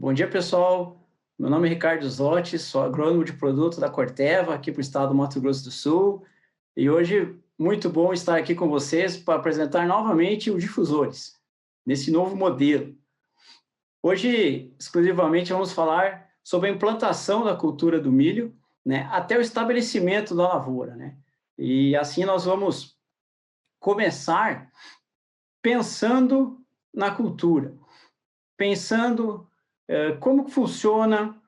Bom dia, pessoal. Meu nome é Ricardo Zotti, sou agrônomo de produto da Corteva, aqui para o estado do Mato Grosso do Sul. E hoje, muito bom estar aqui com vocês para apresentar novamente os difusores, nesse novo modelo. Hoje, exclusivamente, vamos falar sobre a implantação da cultura do milho, né, até o estabelecimento da lavoura, né? E assim nós vamos começar pensando na cultura, pensando como funciona,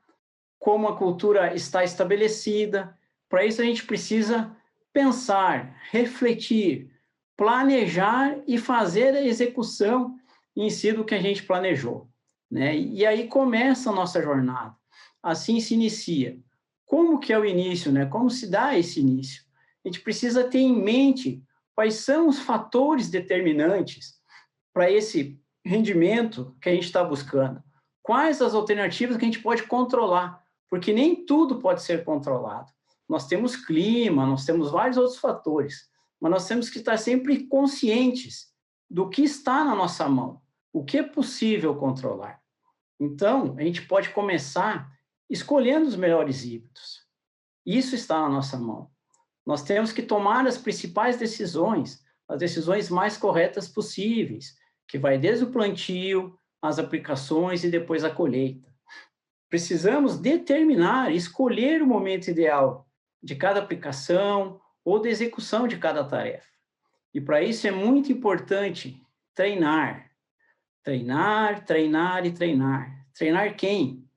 como a cultura está estabelecida. Para isso, a gente precisa pensar, refletir, planejar e fazer a execução em si do que a gente planejou, né? E aí começa a nossa jornada. Assim se inicia. Como que é o início, né? Como se dá esse início? A gente precisa ter em mente quais são os fatores determinantes para esse rendimento que a gente está buscando. Quais as alternativas que a gente pode controlar? Porque nem tudo pode ser controlado. Nós temos clima, nós temos vários outros fatores, mas nós temos que estar sempre conscientes do que está na nossa mão, o que é possível controlar. Então, a gente pode começar escolhendo os melhores híbridos. Isso está na nossa mão. Nós temos que tomar as principais decisões, as decisões mais corretas possíveis, que vai desde o plantio, as aplicações e depois a colheita. Precisamos determinar, escolher o momento ideal de cada aplicação ou de execução de cada tarefa. E para isso é muito importante treinar. Treinar, treinar e treinar. Treinar quem?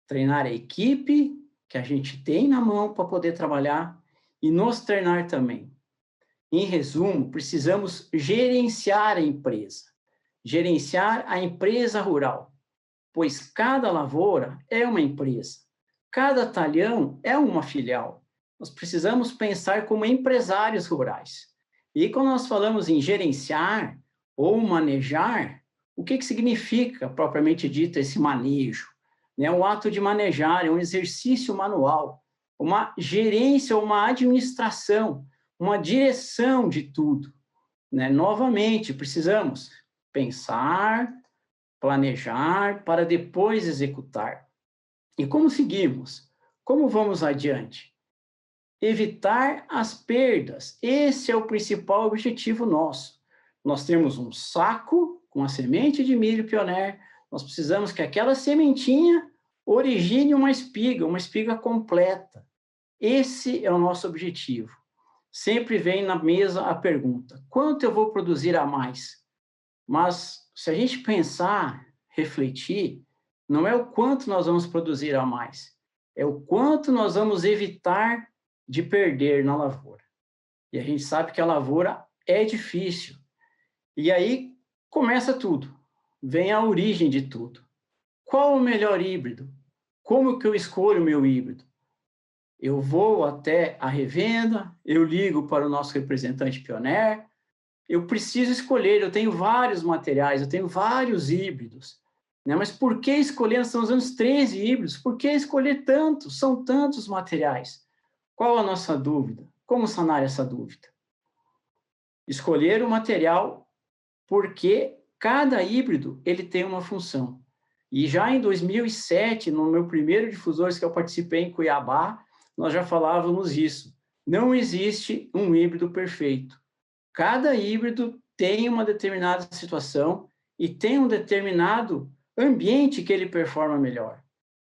Treinar a equipe que a gente tem na mão para poder trabalhar e nos treinar também. Em resumo, precisamos gerenciar a empresa. Gerenciar a empresa rural, pois cada lavoura é uma empresa, cada talhão é uma filial. Nós precisamos pensar como empresários rurais. E quando nós falamos em gerenciar ou manejar, o que significa, propriamente dito, esse manejo? É um ato de manejar, é um exercício manual, uma gerência, uma administração, uma direção de tudo. Né? Novamente, precisamos pensar, planejar para depois executar. E como seguimos? Como vamos adiante? Evitar as perdas. Esse é o principal objetivo nosso. Nós temos um saco com a semente de milho pioneer, nós precisamos que aquela sementinha origine uma espiga completa. Esse é o nosso objetivo. Sempre vem na mesa a pergunta: quanto eu vou produzir a mais? Mas se a gente pensar, refletir, não é o quanto nós vamos produzir a mais, é o quanto nós vamos evitar de perder na lavoura. E a gente sabe que a lavoura é difícil. E aí começa tudo, vem a origem de tudo. Qual o melhor híbrido? Como que eu escolho o meu híbrido? Eu vou até a revenda, eu ligo para o nosso representante pioneer, eu preciso escolher, eu tenho vários materiais, eu tenho vários híbridos, né? Mas por que escolher? Nós estamos usando 13 híbridos, por que escolher tantos? São tantos materiais. Qual a nossa dúvida? Como sanar essa dúvida? Escolher o material porque cada híbrido ele tem uma função. E já em 2007, no meu primeiro difusores que eu participei em Cuiabá, nós já falávamos isso. Não existe um híbrido perfeito. Cada híbrido tem uma determinada situação e tem um determinado ambiente que ele performa melhor.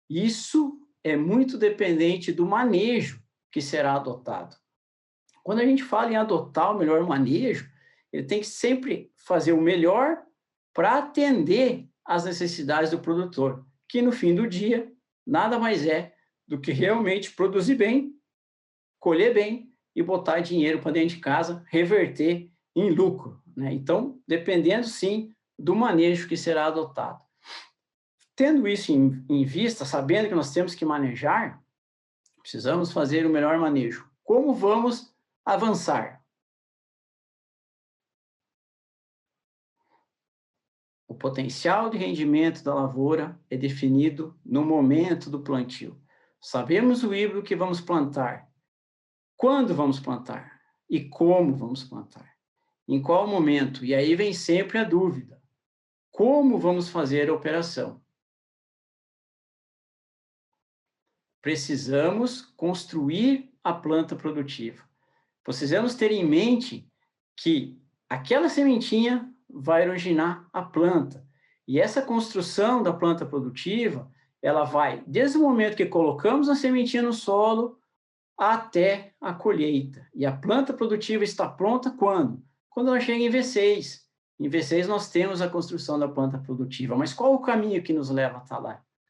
Isso é muito dependente do manejo que será adotado. Quando a gente fala em adotar o melhor manejo, ele tem que sempre fazer o melhor para atender às necessidades do produtor, que no fim do dia nada mais é do que realmente produzir bem, colher bem e botar dinheiro para dentro de casa, reverter em lucro, né? Então, dependendo sim do manejo que será adotado. Tendo isso em vista, sabendo que nós temos que manejar, precisamos fazer o melhor manejo. Como vamos avançar? O potencial de rendimento da lavoura é definido no momento do plantio. Sabemos o híbrido que vamos plantar, quando vamos plantar e como vamos plantar. Em qual momento? E aí vem sempre a dúvida: como vamos fazer a operação? precisamos construir a planta produtiva. Precisamos ter em mente que aquela sementinha vai originar a planta. E essa construção da planta produtiva, ela vai desde o momento que colocamos a sementinha no solo até a colheita. E a planta produtiva está pronta quando? Quando ela chega em V6. Em V6 nós temos a construção da planta produtiva. Mas qual o caminho que nos leva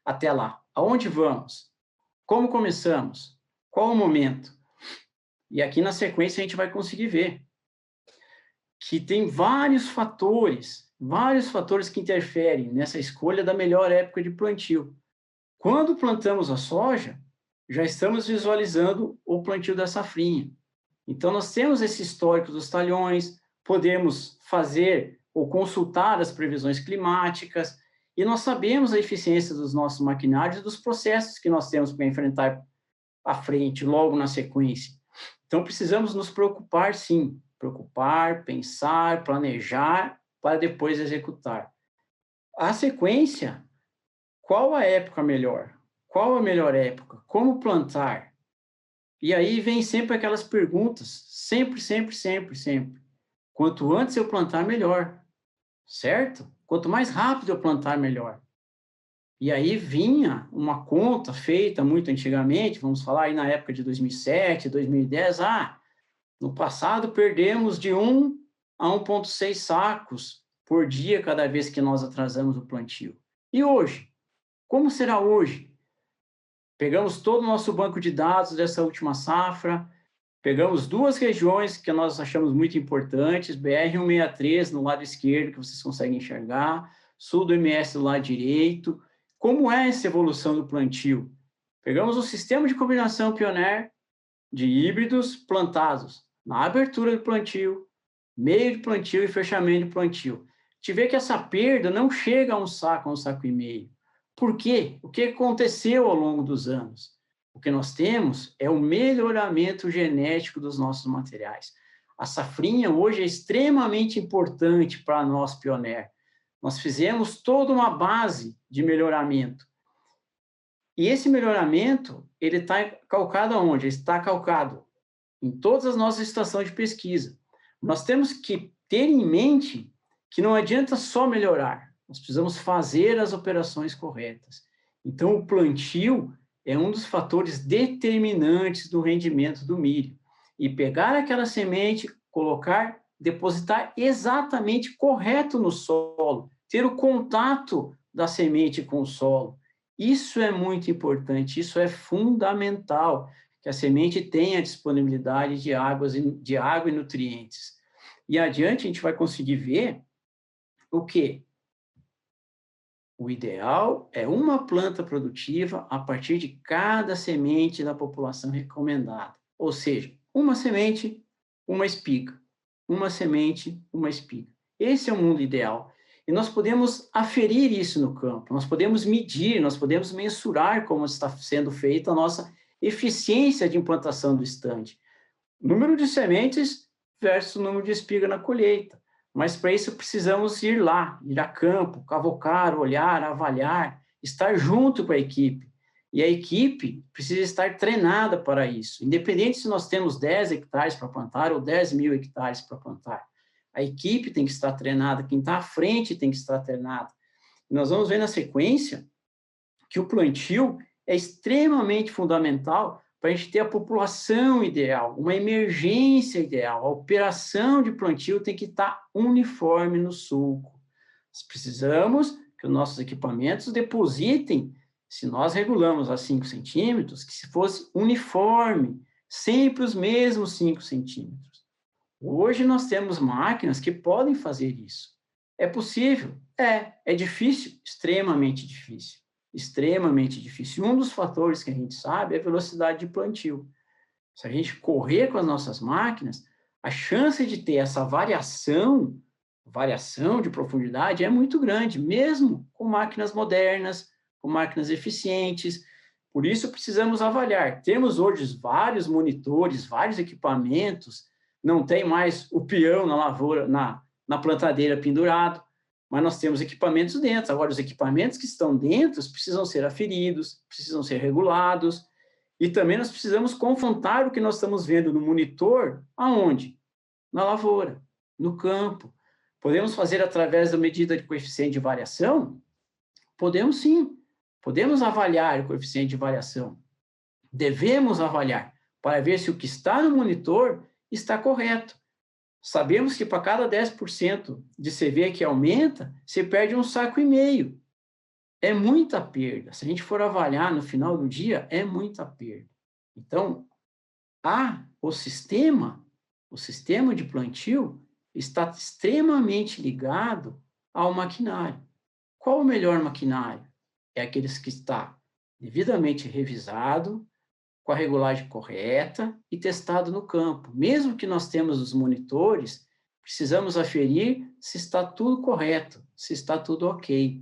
até lá? Aonde vamos? Como começamos? Qual o momento? E aqui na sequência a gente vai conseguir ver que tem vários fatores que interferem nessa escolha da melhor época de plantio. Quando plantamos a soja, já estamos visualizando o plantio da safrinha. Então, nós temos esse histórico dos talhões, podemos fazer ou consultar as previsões climáticas, e nós sabemos a eficiência dos nossos maquinários e dos processos que nós temos para enfrentar à frente, logo na sequência. Então, precisamos nos preocupar, sim. Preocupar, pensar, planejar, para depois executar. A sequência, qual a época melhor? Qual a melhor época? Como plantar? E aí vem sempre aquelas perguntas, sempre. Quanto antes eu plantar, melhor, certo? Quanto mais rápido eu plantar, melhor. E aí vinha uma conta feita muito antigamente, vamos falar aí na época de 2007, 2010, no passado perdemos de 1 a 1,6 sacos por dia cada vez que nós atrasamos o plantio. E hoje? Como será hoje? Pegamos todo o nosso banco de dados dessa última safra, pegamos 2 regiões que nós achamos muito importantes, BR-163 no lado esquerdo, que vocês conseguem enxergar, sul do MS do lado direito. Como é essa evolução do plantio? Pegamos o sistema de combinação Pioneer de híbridos plantados na abertura do plantio, meio de plantio e fechamento de plantio. A gente vê que essa perda não chega a 1 saco, a 1 saco e meio. Por quê? O que aconteceu ao longo dos anos? O que nós temos é o melhoramento genético dos nossos materiais. A safrinha hoje é extremamente importante para nós, Pioneer. Nós fizemos toda uma base de melhoramento. E esse melhoramento, ele está calcado aonde? Ele está calcado em todas as nossas estações de pesquisa. Nós temos que ter em mente que não adianta só melhorar, nós precisamos fazer as operações corretas. Então, o plantio é um dos fatores determinantes do rendimento do milho. E pegar aquela semente, colocar, depositar exatamente correto no solo, ter o contato da semente com o solo. Isso é muito importante, isso é fundamental, que a semente tenha disponibilidade de água e nutrientes. E adiante a gente vai conseguir ver o quê? O ideal é uma planta produtiva a partir de cada semente da população recomendada. Ou seja, uma semente, uma espiga. Uma semente, uma espiga. Esse é o mundo ideal. E nós podemos aferir isso no campo, nós podemos medir, nós podemos mensurar como está sendo feita a nossa eficiência de implantação do estande. Número de sementes versus número de espiga na colheita. Mas para isso precisamos ir lá, ir a campo, cavocar, olhar, avaliar, estar junto com a equipe. E a equipe precisa estar treinada para isso, independente se nós temos 10 hectares para plantar ou 10 mil hectares para plantar. A equipe tem que estar treinada, quem está à frente tem que estar treinado. E nós vamos ver na sequência que o plantio é extremamente fundamental para a gente ter a população ideal, uma emergência ideal. A operação de plantio tem que estar uniforme no sulco. Nós precisamos que os nossos equipamentos depositem, se nós regulamos a 5 centímetros, que se fosse uniforme, sempre os mesmos 5 centímetros. Hoje nós temos máquinas que podem fazer isso. É possível? É difícil, extremamente difícil. Extremamente difícil. Um dos fatores que a gente sabe é a velocidade de plantio. Se a gente correr com as nossas máquinas, a chance de ter essa variação de profundidade é muito grande, mesmo com máquinas modernas, com máquinas eficientes. Por isso, precisamos avaliar. Temos hoje vários monitores, vários equipamentos, não tem mais o peão na lavoura, na plantadeira pendurado, mas nós temos equipamentos dentro. Agora, os equipamentos que estão dentro precisam ser aferidos, precisam ser regulados, E também nós precisamos confrontar o que nós estamos vendo no monitor, aonde? Na lavoura, no campo. Podemos fazer através da medida de coeficiente de variação? Podemos sim. Podemos avaliar o coeficiente de variação. Devemos avaliar para ver se o que está no monitor está correto. Sabemos que para cada 10% de CV que aumenta, se perde 1,5 saco. É muita perda. Se a gente for avaliar no final do dia, é muita perda. Então, o sistema de plantio está extremamente ligado ao maquinário. Qual o melhor maquinário? É aqueles que está devidamente revisado, com a regulagem correta e testado no campo. Mesmo que nós temos os monitores, precisamos aferir se está tudo correto, se está tudo ok.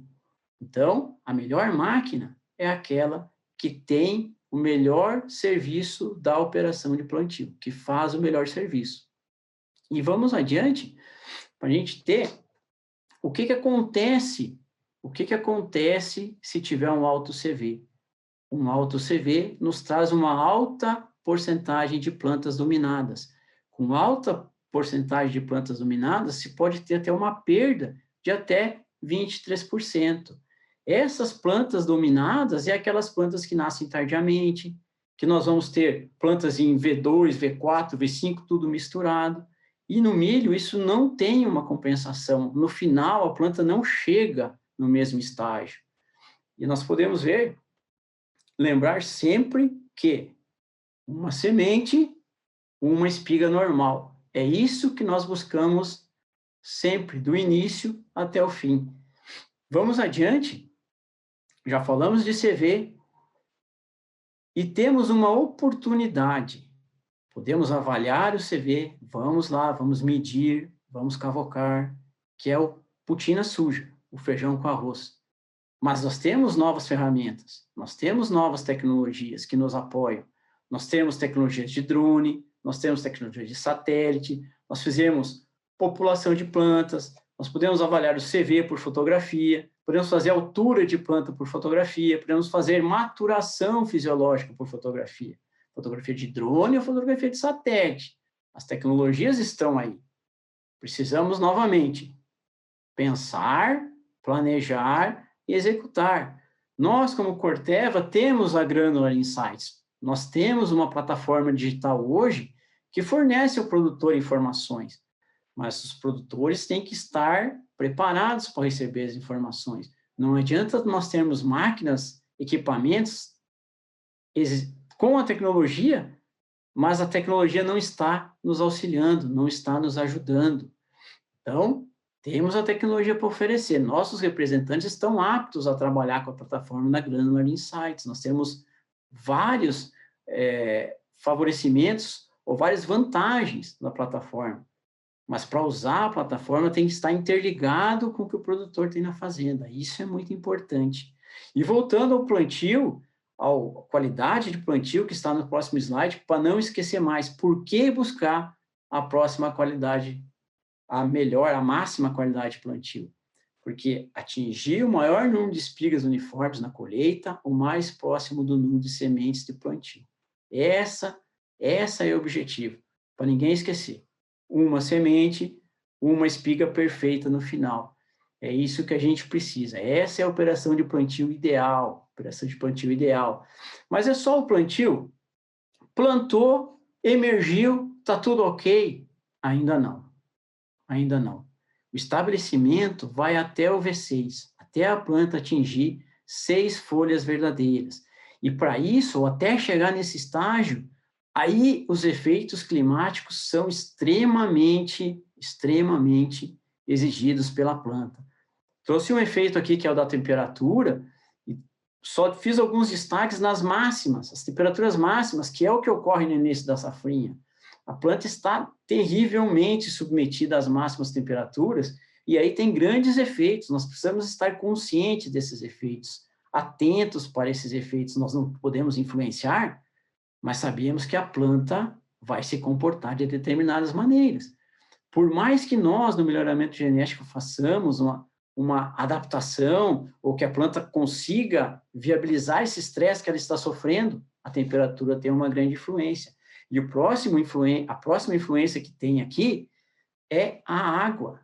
Então, a melhor máquina é aquela que tem o melhor serviço da operação de plantio, que faz o melhor serviço. E vamos adiante para a gente ter o que acontece se tiver um alto CV. Um alto CV nos traz uma alta porcentagem de plantas dominadas. Com alta porcentagem de plantas dominadas, se pode ter até uma perda de até 23%. Essas plantas dominadas é aquelas plantas que nascem tardiamente, que nós vamos ter plantas em V2, V4, V5, tudo misturado. E no milho, isso não tem uma compensação. No final, a planta não chega no mesmo estágio. E nós podemos lembrar sempre que uma semente, uma espiga normal. É isso que nós buscamos sempre, do início até o fim. Vamos adiante. Já falamos de CV e temos uma oportunidade. Podemos avaliar o CV, vamos lá, vamos medir, vamos cavocar, que é o putina suja, o feijão com arroz. Mas nós temos novas ferramentas, nós temos novas tecnologias que nos apoiam. Nós temos tecnologias de drone, nós temos tecnologia de satélite, nós fizemos população de plantas, nós podemos avaliar o CV por fotografia, podemos fazer altura de planta por fotografia, podemos fazer maturação fisiológica por fotografia. Fotografia de drone ou fotografia de satélite. As tecnologias estão aí. Precisamos, novamente, pensar, planejar e executar. Nós, como Corteva, temos a Granular Insights. Nós temos uma plataforma digital hoje que fornece ao produtor informações, mas os produtores têm que estar preparados para receber as informações. Não adianta nós termos máquinas, equipamentos com a tecnologia, mas a tecnologia não está nos auxiliando, não está nos ajudando. Então, temos a tecnologia para oferecer. Nossos representantes estão aptos a trabalhar com a plataforma da Granular Insights. Nós temos vários favorecimentos ou várias vantagens na plataforma. Mas para usar a plataforma tem que estar interligado com o que o produtor tem na fazenda. Isso é muito importante. E voltando ao plantio, à qualidade de plantio que está no próximo slide, para não esquecer mais, por que buscar a próxima qualidade, a máxima qualidade de plantio? Porque atingir o maior número de espigas uniformes na colheita, o mais próximo do número de sementes de plantio. Essa é o objetivo, para ninguém esquecer. Uma semente, uma espiga perfeita no final. É isso que a gente precisa. Essa é a operação de plantio ideal. Mas é só o plantio? Plantou, emergiu, está tudo ok? Ainda não. O estabelecimento vai até o V6, até a planta atingir 6 folhas verdadeiras. E para isso, ou até chegar nesse estágio, aí os efeitos climáticos são extremamente exigidos pela planta. Trouxe um efeito aqui que é o da temperatura, e só fiz alguns destaques nas máximas, as temperaturas máximas, que é o que ocorre no início da safrinha. A planta está terrivelmente submetida às máximas temperaturas, e aí tem grandes efeitos. Nós precisamos estar conscientes desses efeitos, atentos para esses efeitos. Nós não podemos influenciar, mas sabemos que a planta vai se comportar de determinadas maneiras. Por mais que nós, no melhoramento genético, façamos uma adaptação, ou que a planta consiga viabilizar esse estresse que ela está sofrendo, a temperatura tem uma grande influência. E a próxima influência que tem aqui é a água.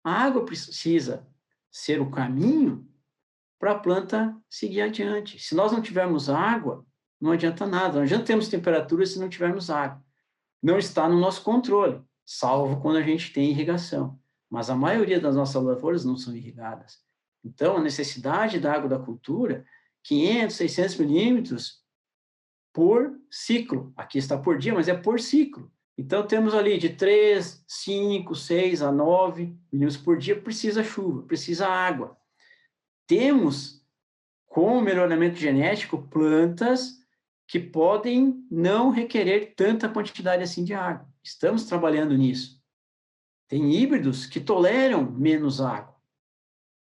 A água precisa ser o caminho para a planta seguir adiante. Se nós não tivermos água, não adianta nada. Não adianta termos temperatura se não tivermos água. Não está no nosso controle, salvo quando a gente tem irrigação. Mas a maioria das nossas lavouras não são irrigadas. Então, a necessidade da água da cultura, 500, 600 milímetros por ciclo. Aqui está por dia, mas é por ciclo. Então, temos ali de 3, 5, 6 a 9 milímetros por dia, precisa chuva, precisa água. Temos, com o melhoramento genético, plantas que podem não requerer tanta quantidade assim de água. Estamos trabalhando nisso. Tem híbridos que toleram menos água.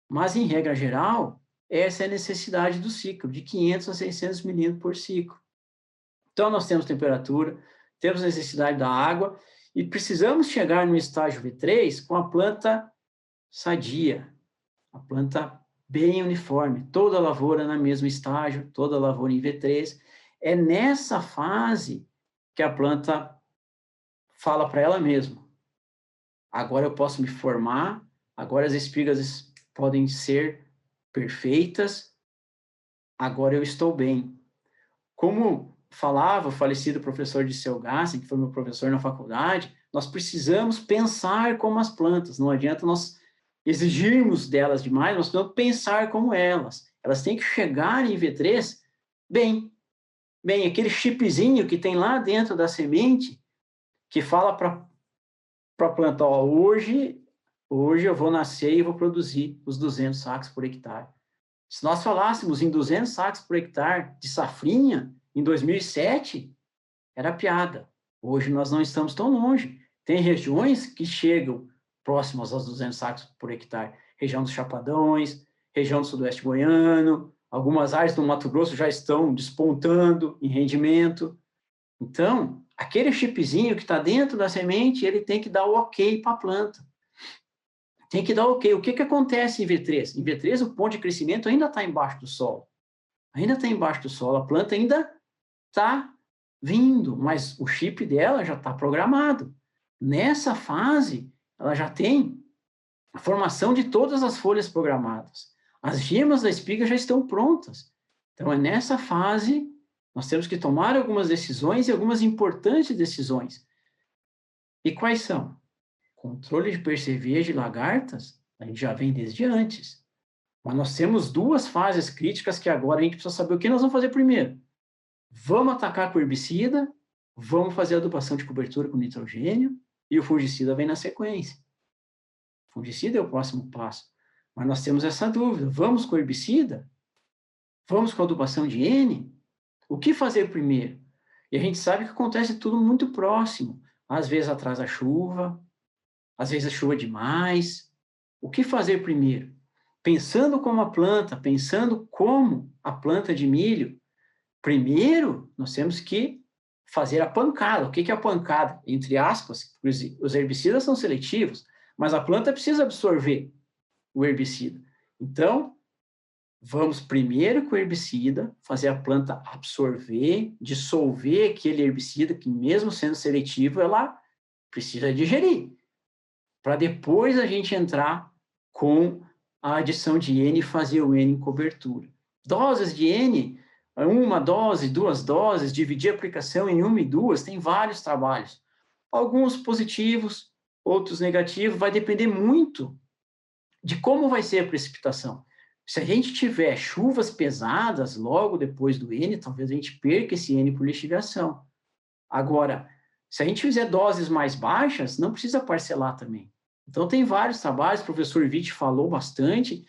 Mas, em regra geral, essa é a necessidade do ciclo, de 500 a 600 milímetros por ciclo. Então, nós temos temperatura, temos necessidade da água e precisamos chegar no estágio V3 com a planta sadia, a planta bem uniforme, toda a lavoura no mesmo estágio, toda a lavoura em V3. É nessa fase que a planta fala para ela mesma: agora eu posso me formar, agora as espigas podem ser perfeitas, agora eu estou bem. Como falava o falecido professor Dirceu Gassen, que foi meu professor na faculdade, nós precisamos pensar como as plantas, não adianta nós exigirmos delas demais, nós precisamos pensar como elas. Elas têm que chegar em V3 bem, aquele chipzinho que tem lá dentro da semente, que fala para a planta: ó, hoje eu vou nascer e vou produzir os 200 sacos por hectare. Se nós falássemos em 200 sacos por hectare de safrinha, em 2007, era piada. Hoje nós não estamos tão longe. Tem regiões que chegam próximas aos 200 sacos por hectare. Região dos Chapadões, região do Sudoeste Goiano, algumas áreas do Mato Grosso já estão despontando em rendimento. Então, aquele chipzinho que está dentro da semente, ele tem que dar o ok para a planta. Tem que dar ok. O que acontece em V3? Em V3, o ponto de crescimento ainda está embaixo do solo. Ainda está embaixo do solo. A planta ainda está vindo, mas o chip dela já está programado. Nessa fase, ela já tem a formação de todas as folhas programadas. As gemas da espiga já estão prontas. Então, é nessa fase, nós temos que tomar algumas decisões e algumas importantes decisões. E quais são? Controle de percevejo e lagartas, a gente já vem desde antes. Mas nós temos duas fases críticas que agora a gente precisa saber o que nós vamos fazer primeiro. Vamos atacar com herbicida, vamos fazer adubação de cobertura com nitrogênio, e o fungicida vem na sequência. O fungicida é o próximo passo. Mas nós temos essa dúvida: vamos com herbicida? Vamos com adubação de N? O que fazer primeiro? E a gente sabe que acontece tudo muito próximo. Às vezes atrasa a chuva, às vezes a chuva demais. O que fazer primeiro? Pensando como a planta, pensando como a planta de milho, primeiro nós temos que fazer a pancada. O que é a pancada? Entre aspas, os herbicidas são seletivos, mas a planta precisa absorver o herbicida. Então, vamos primeiro com o herbicida, fazer a planta absorver, dissolver aquele herbicida que, mesmo sendo seletivo, ela precisa digerir, para depois a gente entrar com a adição de N e fazer o N em cobertura. Doses de N, uma dose, 2 doses, dividir a aplicação em 1 e 2, tem vários trabalhos. Alguns positivos, outros negativos, vai depender muito de como vai ser a precipitação. Se a gente tiver chuvas pesadas logo depois do N, talvez a gente perca esse N por lixiviação. Agora, se a gente fizer doses mais baixas, não precisa parcelar também. Então, tem vários trabalhos, o professor Witt falou bastante.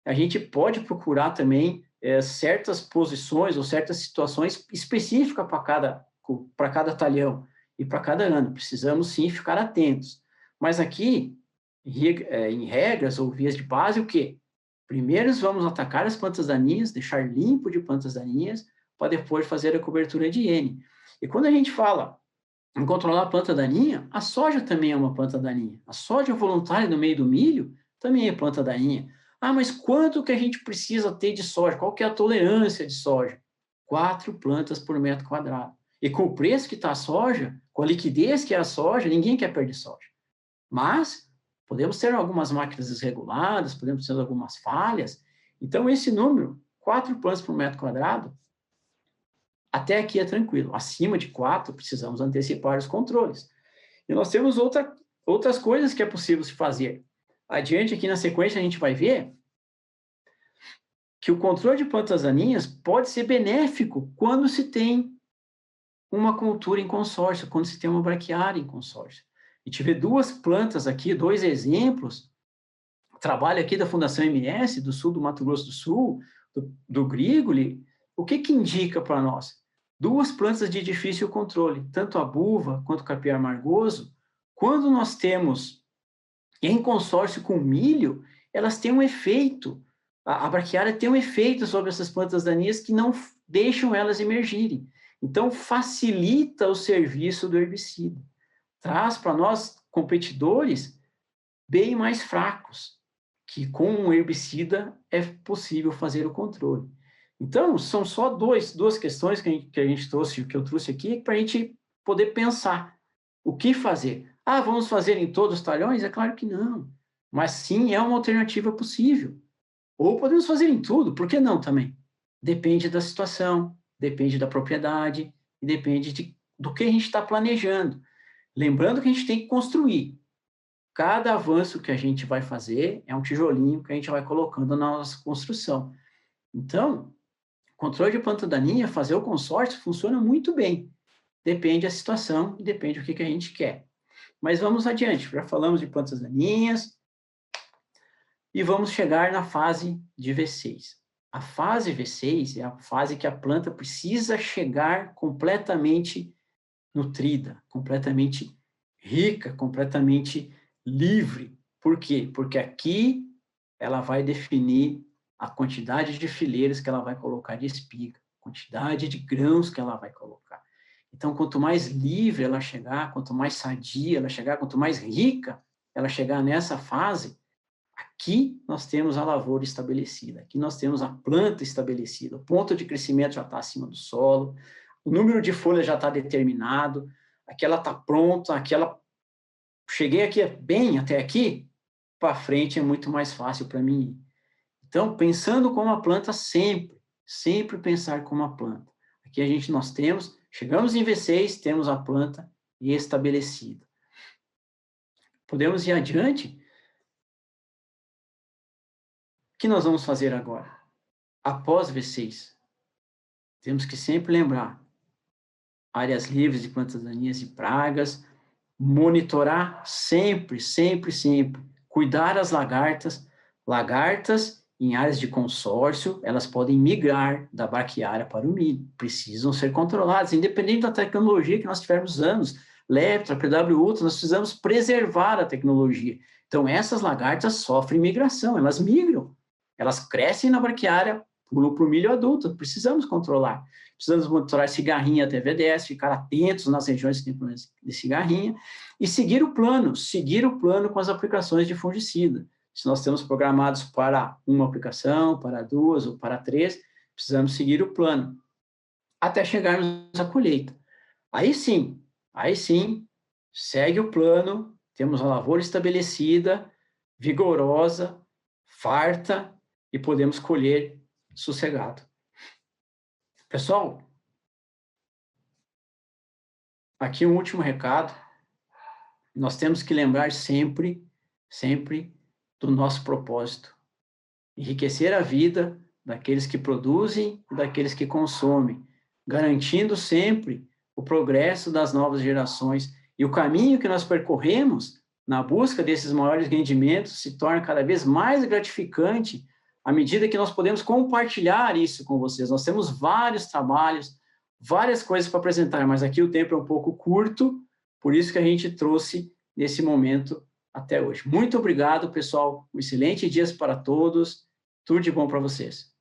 A gente pode procurar também certas posições ou certas situações específicas para cada talhão e para cada ano. Precisamos, sim, ficar atentos. Mas aqui, em regras ou vias de base, o quê? Primeiro vamos atacar as plantas daninhas, deixar limpo de plantas daninhas, para depois fazer a cobertura de N. E quando a gente fala em controlar a planta daninha, a soja também é uma planta daninha. A soja voluntária no meio do milho também é planta daninha. Ah, mas quanto que a gente precisa ter de soja? Qual que é a tolerância de soja? 4 plantas por metro quadrado. E com o preço que está a soja, com a liquidez que é a soja, ninguém quer perder soja. Mas podemos ter algumas máquinas desreguladas, podemos ter algumas falhas. Então, esse número, 4 plantas por metro quadrado, até aqui é tranquilo. Acima de 4, precisamos antecipar os controles. E nós temos outras coisas que é possível se fazer. Adiante, aqui na sequência, a gente vai ver que o controle de plantas daninhas pode ser benéfico quando se tem uma cultura em consórcio, quando se tem uma braquiária em consórcio. A gente vê 2 plantas aqui, 2 exemplos, trabalho aqui da Fundação MS, do sul do Mato Grosso do Sul, do Grigoli. O que indica para nós? 2 plantas de difícil controle, tanto a buva quanto o capim amargoso, quando nós temos em consórcio com milho, elas têm um efeito, a braquiária tem um efeito sobre essas plantas daninhas que não deixam elas emergirem. Então, facilita o serviço do herbicida. Traz para nós, competidores, bem mais fracos, que com um herbicida é possível fazer o controle. Então, são só duas questões que a gente trouxe, que eu trouxe aqui, para a gente poder pensar o que fazer. Ah, vamos fazer em todos os talhões? É claro que não. Mas sim, é uma alternativa possível. Ou podemos fazer em tudo, por que não também? Depende da situação, depende da propriedade, e depende do que a gente está planejando. Lembrando que a gente tem que construir. Cada avanço que a gente vai fazer é um tijolinho que a gente vai colocando na nossa construção. Então, controle de planta daninha, fazer o consórcio funciona muito bem. Depende da situação, depende do que a gente quer. Mas vamos adiante, já falamos de plantas daninhas e vamos chegar na fase de V6. A fase V6 é a fase que a planta precisa chegar completamente nutrida, completamente rica, completamente livre. Por quê? Porque aqui ela vai definir a quantidade de fileiras que ela vai colocar de espiga, quantidade de grãos que ela vai colocar. Então, quanto mais livre ela chegar, quanto mais sadia ela chegar, quanto mais rica ela chegar nessa fase, aqui nós temos a lavoura estabelecida, aqui nós temos a planta estabelecida, o ponto de crescimento já está acima do solo, o número de folhas já está determinado, aqui ela está pronta, aqui ela... Cheguei aqui bem até aqui, para frente é muito mais fácil para mim ir. Então, pensando como a planta sempre pensar como a planta. Aqui nós temos, chegamos em V6, temos a planta estabelecida. Podemos ir adiante? O que nós vamos fazer agora? Após V6, temos que sempre lembrar áreas livres de plantas daninhas e pragas, monitorar sempre, cuidar as lagartas em áreas de consórcio, elas podem migrar da braquiária para o milho, precisam ser controladas, independente da tecnologia que nós tivermos anos, Leptra, PW Ultra, nós precisamos preservar a tecnologia. Então, essas lagartas sofrem migração, elas migram, elas crescem na braquiária, pulam para o milho adulto, precisamos controlar. Precisamos monitorar cigarrinha até VDS, ficar atentos nas regiões que tem problemas de cigarrinha e seguir o plano com as aplicações de fungicida. Se nós temos programados para uma aplicação, para 2 ou para 3, precisamos seguir o plano até chegarmos à colheita. Aí sim, segue o plano, temos a lavoura estabelecida, vigorosa, farta e podemos colher sossegado. Pessoal, aqui um último recado. Nós temos que lembrar sempre do nosso propósito. Enriquecer a vida daqueles que produzem e daqueles que consomem, garantindo sempre o progresso das novas gerações. E o caminho que nós percorremos na busca desses maiores rendimentos se torna cada vez mais gratificante à medida que nós podemos compartilhar isso com vocês. Nós temos vários trabalhos, várias coisas para apresentar, mas aqui o tempo é um pouco curto, por isso que a gente trouxe nesse momento até hoje. Muito obrigado, pessoal. Um excelente dia para todos. Tudo de bom para vocês.